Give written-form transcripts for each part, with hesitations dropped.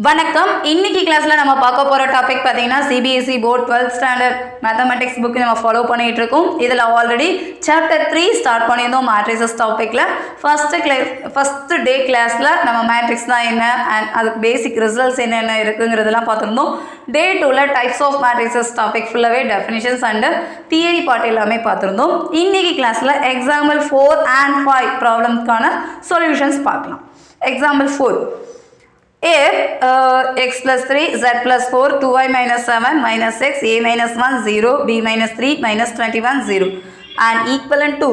வணக்கம். இன்னைக்கு கிளாஸ்ல நம்ம பார்க்க போற டாபிக் பார்த்தீங்கன்னா CBSE board 12th standard mathematics book நம்ம ஃபாலோ பண்ணிட்டு இருக்கோம். இதில் ஆல்ரெடி சாப்டர் 3 ஸ்டார்ட் பண்ணியிருந்தோம் மேட்ரிசஸ் டாபிக்ல. ஃபர்ஸ்ட் டே கிளாஸ்ல நம்ம மேட்ரிக்ஸ் தான் என்ன அண்ட் அதுக்கு பேசிக் ரிசல்ட்ஸ் என்னென்ன இருக்குங்கிறதெல்லாம் பார்த்துருந்தோம். டே 2ல டைப்ஸ் ஆஃப் மேட்ரிசஸ் டாபிக் ஃபுல்லாகவே டெஃபினிஷன்ஸ் அண்ட் தியரி பார்ட் எல்லாமே பார்த்துருந்தோம். இன்னைக்கு கிளாஸ்ல எக்ஸாம்பிள் 4 and 5 ப்ராப்ளம்ஸ்க்கான சொல்யூஷன்ஸ் பார்க்கலாம். Example 4. If x plus 3, z plus 4, 2y minus 7, minus x, a minus 1, 0, b minus 3, minus 21, 0 and equivalent to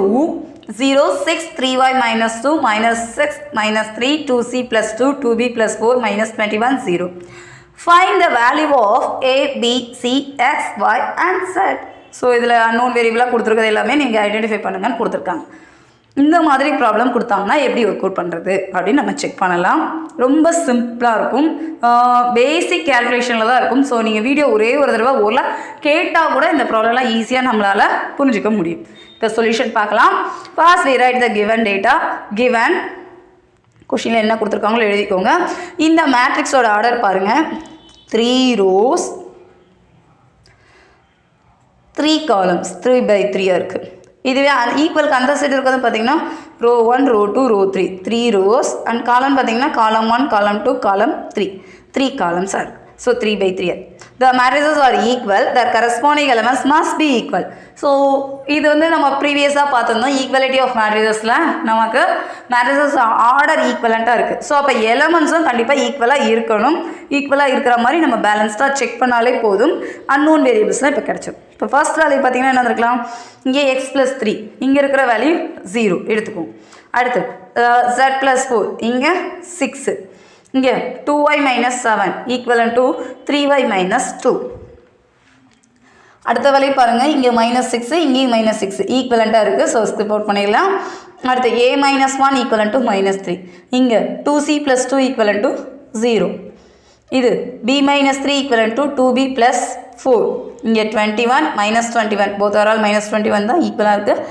0, 6, 3y minus 2, minus 6, minus 3, 2c plus 2, 2b plus 4, minus 21, 0. Find the value of a, b, c, x, y and z. So இதில் unknown வேரியபிளாக கொடுத்துருக்கிறது எல்லாமே நீங்கள் identify பண்ணுங்கன்னு கொடுத்துருக்காங்க. இந்த மாதிரி problem கொடுத்தாங்கன்னா எப்படி ஒர்க் அவுட் பண்ணுறது அப்படின்னு நம்ம செக் பண்ணலாம். ரொம்ப சிம்பிளாக இருக்கும், பேசிக் கேல்குலேஷனில் தான் இருக்கும். ஸோ நீங்கள் வீடியோ ஒரே ஒரு தடவை ஓரளவு கேட்டால் கூட இந்த ப்ராப்ளம்லாம் ஈஸியாக நம்மளால் புரிஞ்சிக்க முடியும். இப்போ சொல்யூஷன் பார்க்கலாம். First we write the given data. given கொஷினில் என்ன கொடுத்துருக்காங்களோ எழுதிக்கோங்க. இந்த மேட்ரிக்ஸோட ஆர்டர் பாருங்கள், 3 rows 3 columns 3/3 இருக்குது. இதுவே ஈக்குவலுக்கு அந்த சைடு இருக்கிறது பார்த்தீங்கன்னா row 1 row 2 row 3 3 rows and column பார்த்தீங்கன்னா காலம் 1 காலம் 2 காலம் 3 columns are so 3/3. The matrices are equal, their corresponding elements must be equal. So இது வந்து நம்ம ப்ரீவியஸாக பார்த்துருந்தோம். ஈக்குவலிட்டி ஆஃப் மேட்ரிசஸில் நமக்கு மேட்ரிசஸ் ஆர்டர் ஈக்குவலண்ட்டாக இருக்குது. ஸோ அப்போ எலமெண்ட்ஸும் கண்டிப்பாக ஈக்குவலாக இருக்கணும். ஈக்குவலாக இருக்கிற மாதிரி நம்ம பேலன்ஸ்டாக செக் பண்ணாலே போதும். அன்னோன் வேரியபிள்ஸ்லாம் இப்போ கிடச்சிடும். இப்போ ஃபர்ஸ்ட் வேல்யூ பார்த்தீங்கன்னா என்ன இருக்கலாம், இங்கே x + 3, இங்கே இருக்கிற வேல்யூ 0 எடுத்துக்குவோம். அடுத்து z + 4, இங்கே 6, இங்கே 2y - 7 ஈக்குவலன் டு 3y - 2. அடுத்த வேலையை பாருங்கள், இங்கே -6 இங்கேயும் -6 ஈக்குவலண்ட்டாக இருக்குது. ஸோ ஸ்கிப் அவுட் பண்ணிடலாம். அடுத்து a - 1 ஈக்குவலன் டு -3, இங்கே 2c + 2 ஈக்குவலன் டு 0. இது b - 3 ஈக்குவலன் டு 2b + 4, இங்கே 21 - 21 போத் ஆர் ஆல் -21 தான் ஈக்குவலாக இருக்குது.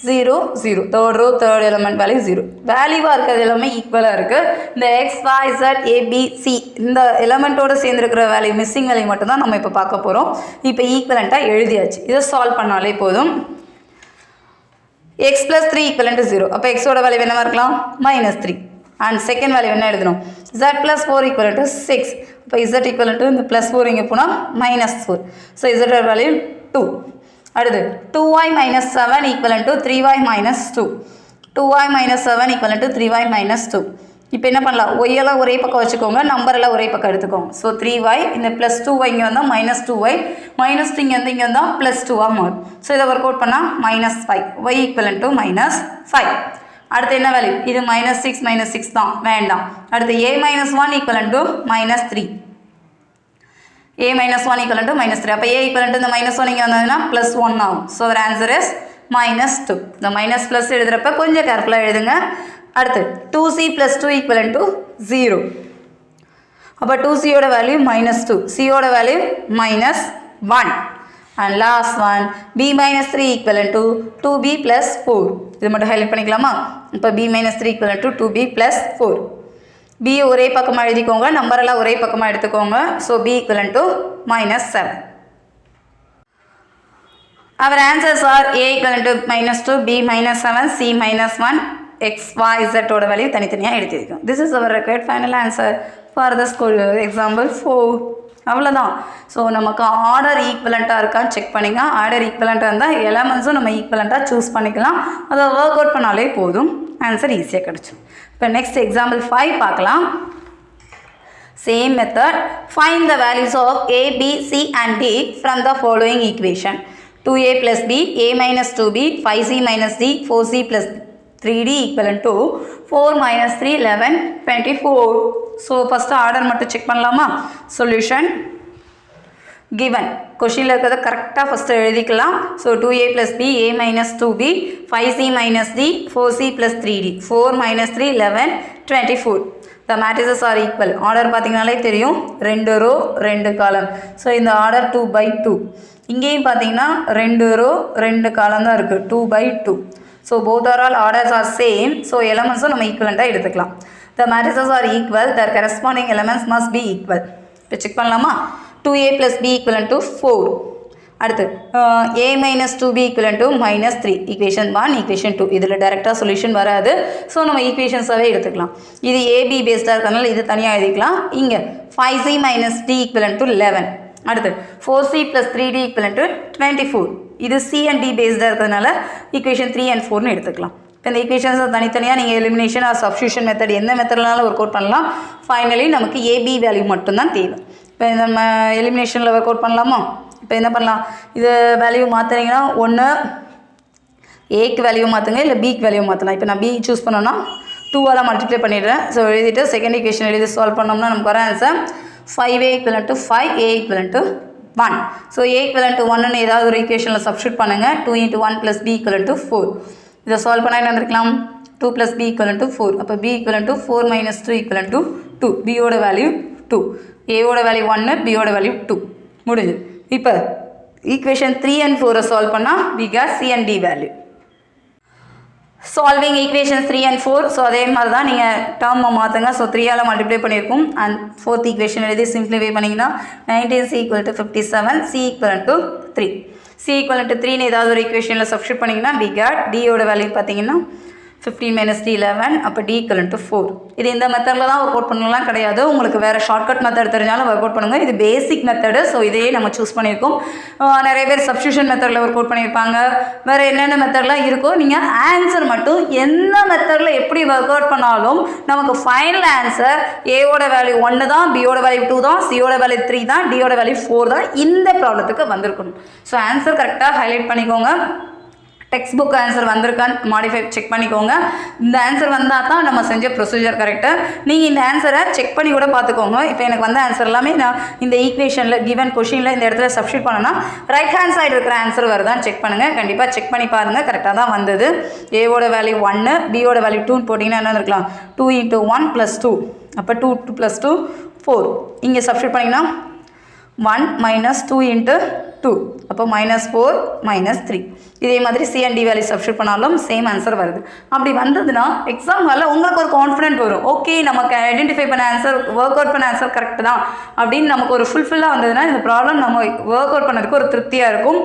0 0 third row third element value 0. வேல்யூவாக இருக்கிறது எல்லாமே ஈக்குவலாக இருக்குது. இந்த எக்ஸ் ஒய் இசட் ஏபிசி இந்த எலமெண்ட்டோடு சேர்ந்துருக்கிற வேல்யூ மிஸ்ஸிங் வேல்யூ மட்டும்தான் நம்ம இப்போ பார்க்க போகிறோம். இப்போ ஈக்குவலண்ட்டாக எழுதியாச்சு. இதை சால்வ் பண்ணாலே போதும். x + 3 equal to 0. அப்போ எக்ஸோட வேல்யூ என்னவாக இருக்கலாம், -3 அண்ட் செகண்ட் வேல்யூ என்ன எழுதணும், z + 4 ஈக்குவலன் டு 6. இப்போ z ஈக்குவலன் டு இந்த +4 இங்கே போனால் -4. So z value 2. அடுத்து 2y - 7 ஈக்குவலன் to 3y - 2. 2y - 7 ஈக்குவலன் to 3y - 2. இப்போ என்ன பண்ணலாம், ஒய்யெல்லாம் ஒரே பக்கம் வச்சுக்கோங்க, நம்பரெல்லாம் ஒரே பக்கம் எடுத்துக்கோங்க. ஸோ 3y இந்த +2y இங்கே வந்தால் -2y -2 இங்கே வந்தால் +2ஆக மாறும். ஸோ இதை ஒர்க் அவுட் பண்ணால் -5 y ஈக்குவலன் டு -5. அடுத்து என்ன வேல்யூ, இது -6 -6 தான் வேண்டாம். அடுத்து a - 1 equal to -3. a - 1 equal to -3. அப்போ a ஈக்குவலன் டு இந்த -1 இங்கே வந்ததுன்னா +1 ஆகும். So our answer is -2. இந்த மைனஸ் ப்ளஸ் எழுதுகிறப்ப கொஞ்சம் கேர்ஃபுல்லாக எழுதுங்க. அடுத்து 2c + 2 ஈக்குவலன் டு 0. அப்போ 2cயோட வேல்யூ -2, cயோட value -1 and last one b - 3 equal to 2b + 4. இது மட்டும் ஹைலைட் பண்ணிக்கலாமா. இப்போ b - 3 equal to 2b + 4. b ஒரே பக்கமாக எழுதிக்கோங்க, நம்பரெல்லாம் ஒரே பக்கமாக எடுத்துக்கோங்க. So b equal to -7. our answers are a equal to -2, b -7, c -1, x y z ஓட வேல்யூ தனித்தனியாக எடுத்துருக்கோம். This is our required final answer for the example 4. அவ்வளோதான். ஸோ நமக்கு ஆர்டர் ஈக்குவலண்ட்டாக இருக்கான்னு செக் பண்ணிங்க. ஆர்டர் ஈக்குவலண்ட்டாக இருந்தால் எலமெண்ட்ஸும் நம்ம ஈக்குவலண்ட்டாக சூஸ் பண்ணிக்கலாம். அதை ஒர்க் அவுட் பண்ணாலே போதும், ஆன்சர் ஈஸியாக கிடச்சிடும். இப்போ நெக்ஸ்ட் எக்ஸாம்பிள் 5 பார்க்கலாம். Same method. Find the values of a, b, c and d from the following equation. 2a + b, a - 2b, 5c - d, 4c + 3d equal to 4 - 3 11 24. So first order மட்டும் check பண்ணலாமா. Solution given கொஷினில் இருக்கிறத கரெக்டாக first எழுதிக்கலாம். So 2a + b, a - 2b, 5c - d, 4c + 3d, 4 - 3 11 24. The matrices are equal. Order பார்த்தீங்கனாலே தெரியும், 2 row 2 காலம். So இந்த ஆர்டர் 2/2. இங்கேயும் பார்த்தீங்கன்னா 2 ரோ 2 காலம் தான் இருக்குது, 2/2. So both are all orders are same. So எலமெண்ட்ஸும் நம்ம ஈக்குவலண்ட்டாக எடுத்துக்கலாம். the matrices are equal, their corresponding elements must be equal. இப்போ செக் பண்ணலாமா? 2a plus b equivalent to 4. அடுத்து a minus 2b equivalent to minus 3. equation 1 equation 2 இதில் டைரெக்டாக solution வராது. ஸோ நம்ம ஈக்குவேஷன்ஸாகவே எடுத்துக்கலாம். இது ab பேஸ்டாக இருக்கிறதுனால இது தனியாக எழுதிக்கலாம். இங்கே 5c minus d equivalent to 11. அடுத்து 4c plus 3d equivalent to 24. இது c and d பேஸ்டாக இருக்கிறதுனால ஈக்குவேஷன் 3 and 4னு எடுத்துக்கலாம். இப்போ இந்த ஈக்குவேஷன்ஸை தனித்தனியாக நீங்கள் எலிமினேஷன் ஆர் சப்ஸ்டியூஷன் மெத்தட் எந்த மெத்தட்னாலும் ஒர்க் அவுட் பண்ணலாம். ஃபைனலி நமக்கு ஏபி வேல்யூ மட்டும்தான் தேவை. இப்போ நம்ம எலிமினேஷனில் ஒர்க் அவுட் பண்ணலாமா? இப்போ என்ன பண்ணலாம், இது வேல்யூ மாற்றுறீங்கன்னா ஒன்று ஏக்கு வேல்யூ மாற்றுங்க, இல்லை பிக்கு வேல்யூ மாற்றலாம். இப்போ நான் பி சூஸ் பண்ணோன்னா 2ஆல் மல்டிப்ளை பண்ணிடுறேன். ஸோ எழுதிட்டு செகண்ட் ஈக்குவேஷன் எழுதி சால்வ் பண்ணோம்னா நமக்கு வர answer 5a equivalent to 5, a equivalent to 1. So a equivalent to 1ன்னு ஏதாவது ஒரு ஈக்குவேஷனில் சப்ஸ்டியூட் பண்ணுங்கள். 2 into 1 plus b equivalent to 4. இதை சால்வ் பண்ணால் என்ன வந்திருக்கலாம், 2 plus b equivalent to 4. அப்போ b equivalent to 4 minus 2 equivalent to 2. b ஓட வேல்யூ 2, a ஓட வேல்யூ 1, b ஓட வேல்யூ 2. முடிஞ்சு. இப்போ ஈக்குவேஷன் 3 and 4 சால்வ் பண்ணால் we got c and d வேல்யூ. Solving equation 3 and 4. ஸோ அதே மாதிரி தான் நீங்கள் டேர்மை மாற்றுங்க. ஸோ 3ஆல் மல்டிப்ளை பண்ணியிருக்கும். அண்ட் ஃபோர்த் ஈக்குவேஷன் எழுதி சிம்பிளிஃபை பண்ணிங்கன்னா 19c equal to 57, c equivalent to 3. c equivalent to 3ன்னு ஏதாவது ஒரு ஈக்குவேஷனில் சப்ஸ்டியூட் பண்ணிங்கன்னா we got d ஓட வேல்யூ பார்த்தீங்கன்னா 15 minus d 11. அப்போ d equivalent to 4. இது இந்த மெத்தடில் தான் ஒர்க் அவுட் பண்ணலாம் கிடையாது. உங்களுக்கு வேறு ஷார்ட்கட் மெத்தட் தெரிஞ்சாலும் ஒர்க் அவுட் பண்ணுங்கள். இது பேசிக் மெத்தடு. ஸோ இதையே நம்ம சூஸ் பண்ணியிருக்கோம். நிறைய பேர் சப்ஸ்டியூஷன் மெத்தடில் ஒர்க் அவுட் பண்ணியிருப்பாங்க. வேறு என்னென்ன மெத்தட்லாம் இருக்கோ நீங்கள் ஆன்சர் மட்டும் எந்த மெத்தடில் எப்படி ஒர்க் அவுட் பண்ணாலும் நமக்கு ஃபைனல் ஆன்சர் ஏவோட வேல்யூ 1 தான், பியோட வேல்யூ 2 தான், சியோட வேல்யூ 3 தான், டியோட வேல்யூ 4 தான் இந்த ப்ராப்ளத்துக்கு வந்திருக்கணும். ஸோ ஆன்சர் கரெக்டாக ஹைலைட் பண்ணிக்கோங்க. டெக்ஸ்ட் புக் ஆன்சர் வந்திருக்கான்னு மாடிஃபை செக் பண்ணிக்கோங்க. இந்த ஆன்சர் வந்தால் தான் நம்ம செஞ்ச ப்ரொசீஜர் கரெக்டு. நீங்கள் இந்த ஆன்சரை செக் பண்ணி கூட பார்த்துக்கோங்க. இப்போ எனக்கு வந்த ஆன்சர் எல்லாமே நான் இந்த ஈக்குவேஷனில் கிவன் கொஷினில் இந்த இடத்துல சப்ஸ்டியூட் பண்ணோன்னா ரைட் ஹேண்ட் சைடு இருக்கிற ஆன்சர் வருதான்னு செக் பண்ணுங்கள். கண்டிப்பாக செக் பண்ணி பாருங்கள். கரெக்டாக தான் வந்தது. ஏவோட வேல்யூ 1, பியோட வேல்யூ 2ன்னு போட்டிங்கன்னா என்ன இருக்கலாம், 2 into 1 plus 2. அப்போ 2 plus 2 4. இங்கே சப்ஸ்டியூட் பண்ணிங்கன்னா 1 minus 2 into 2. அப்போ -4 -3. இதே மாதிரி C and D value substitute பண்ணாலும் சேம் ஆன்சர் வருது. அப்படி வந்ததுன்னா எக்ஸாம் ஹாலில் உங்களுக்கு ஒரு கான்ஃபிடென்ட் வரும். ஓகே நமக்கு ஐடென்டிஃபை பண்ண ஆன்சர், ஒர்க் அவுட் பண்ண ஆன்சர் கரெக்ட் தான் அப்படின்னு நமக்கு ஒரு ஃபுல்ஃபில்லாக வந்ததுன்னா இந்த ப்ராப்ளம் நம்ம ஒர்க் அவுட் பண்ணதுக்கு ஒரு திருப்தியாக இருக்கும்.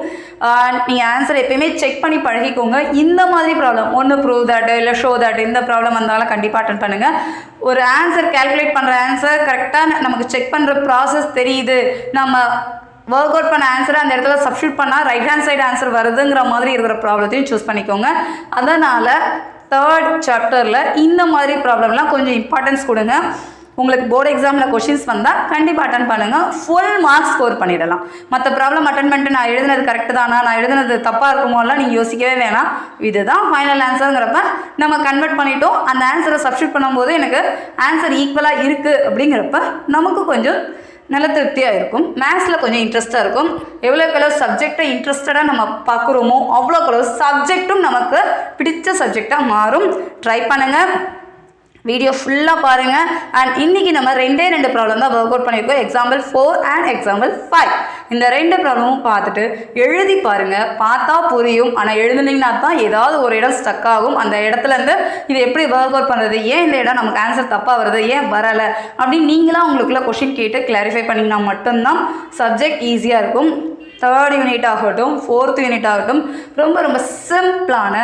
நீங்கள் ஆன்சர் எப்பயுமே செக் பண்ணி பழகிக்கோங்க. இந்த மாதிரி ப்ராப்ளம் ஒன்று ப்ரூவ் தட் இல்லை ஷோ தட் இந்த ப்ராப்ளம் வந்தாலும் கண்டிப்பாக அட்டன் பண்ணுங்கள். ஒரு ஆன்சர் கேல்குலேட் பண்ணுற ஆன்சர் கரெக்டாக நமக்கு செக் பண்ணுற ப்ராசஸ் தெரியுது, நம்ம ஒர்க் அவுட் பண்ண ஆன்சரை அந்த இடத்துல சப்ஸ்டியூட் பண்ணால் ரைட் ஹேண்ட் சைடு ஆன்சர் வருதுங்கிற மாதிரி இருக்கிற ப்ராப்ளத்தையும் சூஸ் பண்ணிக்கோங்க. அதனால் தேர்ட் சாப்டரில் இந்த மாதிரி ப்ராப்ளம்லாம் கொஞ்சம் இம்பார்ட்டன்ஸ் கொடுங்க. உங்களுக்கு போர்டு எக்ஸாமில் கொஷின்ஸ் வந்தால் கண்டிப்பாக அட்டன் பண்ணுங்கள். ஃபுல் மார்க்ஸ் ஸ்கோர் பண்ணிடலாம். மற்ற ப்ராப்ளம் அட்டன் பண்ணிட்டு நான் எழுதுனது கரெக்டு தானா, நான் எழுதுனது தப்பாக இருக்குமோலாம் நீங்கள் யோசிக்கவே வேணாம். இதுதான் ஃபைனல் ஆன்சருங்கிறப்ப நம்ம கன்வெர்ட் பண்ணிட்டோம். அந்த ஆன்சரை சப்ஸ்டியூட் பண்ணும்போது எனக்கு ஆன்சர் ஈக்குவலாக இருக்குது அப்படிங்கிறப்ப நமக்கு கொஞ்சம் நல்ல திருப்தியாக இருக்கும். மேத்ஸில் கொஞ்சம் இன்ட்ரெஸ்ட்டாக இருக்கும். எவ்வளோக்கு சப்ஜெக்டை இன்ட்ரெஸ்டடாக நம்ம பார்க்குறோமோ அவ்வளோக்கு சப்ஜெக்டும் நமக்கு பிடிச்ச சப்ஜெக்டாக மாறும். ட்ரை பண்ணுங்கள். வீடியோ ஃபுல்லாக பாருங்கள். அண்ட் இன்றைக்கி நம்ம 2 ப்ராப்ளம் தான் ஒர்க் அவுட் பண்ணியிருக்கோம். Example 4 and example 5. இந்த 2 ப்ராப்ளமும் பார்த்துட்டு எழுதி பாருங்கள். பார்த்தா புரியும். ஆனால் எழுதுனீங்கன்னா தான் ஏதாவது ஒரு இடம் ஸ்டக் ஆகும். அந்த இடத்துலேருந்து இது எப்படி ஒர்க் அவுட் பண்ணுறது, ஏன் இந்த இடம் நமக்கு ஆன்சர் தப்பாக வருது, ஏன் வரலை அப்படின்னு நீங்களாம் உங்களுக்குள்ள கொஷின் கேட்டு கிளாரிஃபை பண்ணிங்கன்னா மட்டும்தான் சப்ஜெக்ட் ஈஸியாக இருக்கும். 3rd யூனிட் ஆகட்டும், 4th யூனிட் ஆகட்டும், ரொம்ப ரொம்ப சிம்பிளான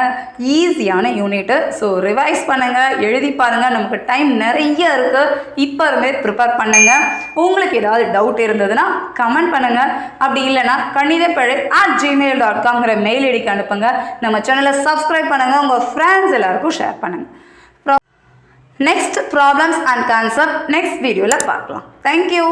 ஈஸியான யூனிட்டு. ஸோ ரிவைஸ் பண்ணுங்கள், எழுதி பாருங்கள். நமக்கு டைம் நிறைய இருக்குது. இப்போ இருந்தே ப்ரிப்பேர் பண்ணுங்கள். உங்களுக்கு ஏதாவது டவுட் இருந்ததுன்னா கமெண்ட் பண்ணுங்கள். அப்படி இல்லைனா kanidapazhi@gmail.com மெயில் ஐடிக்கு அனுப்புங்க. நம்ம சேனலை சப்ஸ்கிரைப் பண்ணுங்கள். உங்கள் ஃப்ரெண்ட்ஸ் எல்லாருக்கும் ஷேர் பண்ணுங்கள். Next problems and concept next வீடியோவில் பார்க்கலாம். தேங்க்யூ.